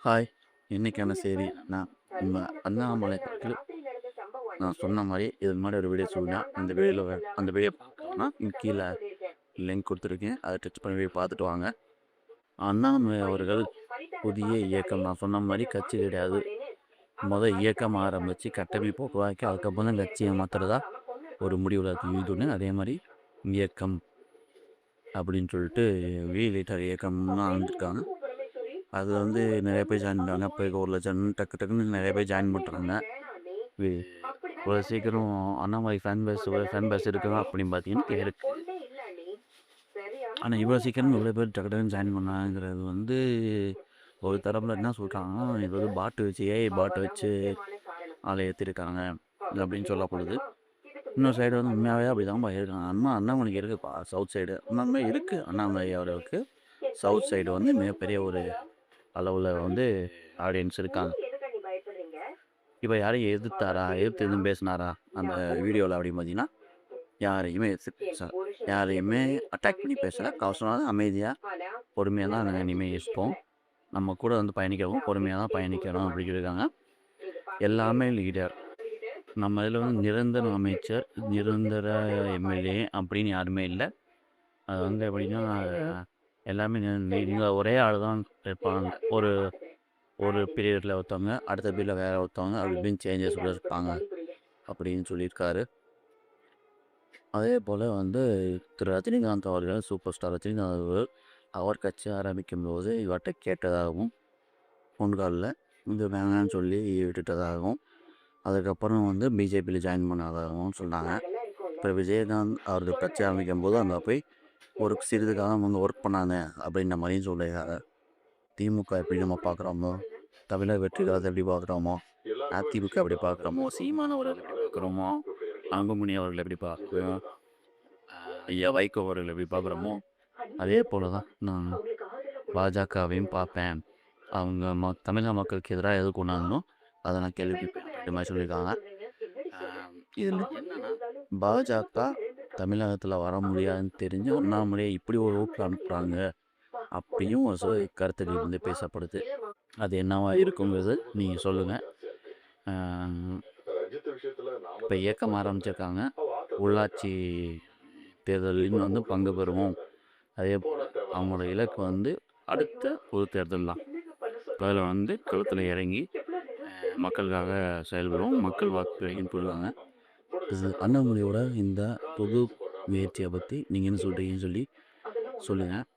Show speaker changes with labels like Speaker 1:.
Speaker 1: Hi! இன்னைக்கான செய்தி நான் நம்ம அண்ணாமலை அவர்கள் நான் சொன்ன மாரி இதுக்கு முன்னாடி ஒரு வீடியோ சொல்லியிருந்தேன். அந்த வீடியோ பார்க்கணும்னா கீழ லிங்க் குடுத்துருக்கேன். அத டச் பண்ணி போய் பார்த்துட்டு வாங்க. அண்ணாமலை அவர்கள் புதிய இயக்கம் நான் சொன்ன மாரி கட்சி கிடையாது. இயக்கம் ஆரம்பிச்சு கட்டமைப்பு உருவாக்கி அதுக்கப்புறம் தான் கட்சிய மாத்துறதா ஒரு முடிவுல இருந்துன்னு அதே மாரி இயக்கம் அப்படின்னு சொல்லிட்டு லிட்டர் இயக்கம்னு ஆரம்பிச்சிருக்காங்க. அது வந்து நிறைய பேர் ஜாயின் பண்ணாங்க. இப்போ 1,00,000 டக்கு டக்குன்னு நிறைய பேர் ஜாயின் பண்ணுறாங்க. வி இவ்வளோ சீக்கிரம் அண்ணாமலை ஃபேன் பேஸ் இருக்குதா அப்படின்னு பார்த்தீங்கன்னா இருக்கு. ஆனால் இவ்வளோ சீக்கிரம் இவ்வளோ பேர் டக்கு டக்குன்னு ஜாயின் பண்ணாங்கிறது வந்து ஒரு தரப்பில் என்ன சொல்கிறாங்கன்னா, இது வந்து ஏஐ பாட்டை வச்சு ஆளை ஏற்றிருக்காங்க அப்படின்னு சொல்லப்படுது. இன்னொரு சைடு வந்து உண்மையாகவே அப்படி தான் இருக்காங்க. அண்ணாமலைக்கு இருக்குப்பா சவுத் சைடு உண்மையுமே இருக்குது. அண்ணாமலை அவர்களுக்கு சவுத் சைடு வந்து மிகப்பெரிய ஒரு அளவில் வந்து ஆடியன்ஸ் இருக்காங்க. இப்போ யாரையும் எதிர்த்து எதுவும் பேசினாரா அந்த வீடியோவில் அப்படின்னு பார்த்தீங்கன்னா, யாரையுமே அட்டாக் பண்ணி பேசலை. கவசமாக அமைதியாக பொறுமையாக தான் நாங்கள் இனிமேல் இருப்போம். நம்ம கூட வந்து பயணிக்கவும் பொறுமையாக தான் பயணிக்கணும் அப்படின்னு இருக்காங்க. எல்லாமே லீடர். நம்ம இதில் வந்து நிரந்தர அமைச்சர், நிரந்தர எம்எல்ஏ அப்படின்னு யாருமே இல்லை. அது வந்து எப்படின்னா எல்லாமே நீங்கள் ஒரே ஆள் தான் இருப்பாங்க. ஒரு பீரியடில் ஒருத்தவங்க, அடுத்த பீரியடில் வேறு ஒருத்தவங்க அப்படி இப்படின்னு சேஞ்சஸ் கூட இருப்பாங்க அப்படின்னு சொல்லியிருக்காரு. அதே போல் வந்து திரு ரஜினிகாந்த் அவர்கள், சூப்பர் ஸ்டார் ரஜினிகாந்த் அவர்கள் அவர் கட்சி ஆரம்பிக்கும் போது இவர்கிட்ட கேட்டதாகவும், ஃபோன் காலில் இது வேணான்னு சொல்லி விட்டுட்டதாகவும், அதுக்கப்புறம் வந்து பிஜேபியில் ஜாயின் பண்ணாதாகவும் சொன்னாங்க. இப்போ விஜயகாந்த் அவர்கள் கட்சி ஆரம்பிக்கும் போது அங்கே போய் ஒரு சிறிது காலம் வந்து ஒர்க் பண்ணாங்க அப்படின்ற மாதிரியும் சொல்லியிருக்காங்க. திமுக எப்படி நம்ம பார்க்குறோமோ, தமிழக வெற்றி கழகத்தை எப்படி பார்க்குறோமோ, அதிமுக எப்படி பார்க்குறோமோ, சீமான் அவர்கள் எப்படி பார்க்குறோமோ, அன்புமணி அவர்கள் எப்படி பார்க்குறோம், ஐயா வைகோ அவர்கள் எப்படி பார்க்குறோமோ, அதே போல தான் நான் பாஜகவையும் பார்ப்பேன். அவங்க தமிழக மக்களுக்கு எதிராக எது கொண்டாடணும் அதை நான் கேள்விப்பேன் அப்படின்ற மாதிரி சொல்லியிருக்காங்க. இதில் என்னன்னா பாஜக தமிழகத்தில் வர முடியாதுன்னு தெரிஞ்சு அண்ணாமலையை இப்படி ஒரு ரூட்டில் அனுப்புகிறாங்க அப்படியும் ஒரு கருத்துக்கள் வந்து பேசப்படுது. அது என்னவா இருக்குங்கிறது நீங்கள் சொல்லுங்கள். இப்போ இயக்கம் ஆரம்பிச்சிருக்காங்க. உள்ளாட்சி தேர்தலில் வந்து பங்கு பெறுவோம். அதே போல் அவங்களோட இலக்கு வந்து அடுத்த பொது தேர்தல் தான். அதில் வந்து களத்தில் இறங்கி மக்களுக்காக செயல்படுவோம். மக்கள் வாக்கு போடுவாங்க. அண்ணாமலையோட இந்த பொது முயற்சியை பற்றி நீங்கள் என்ன சொல்கிறீங்கன்னு சொல்லி சொல்லுங்கள்.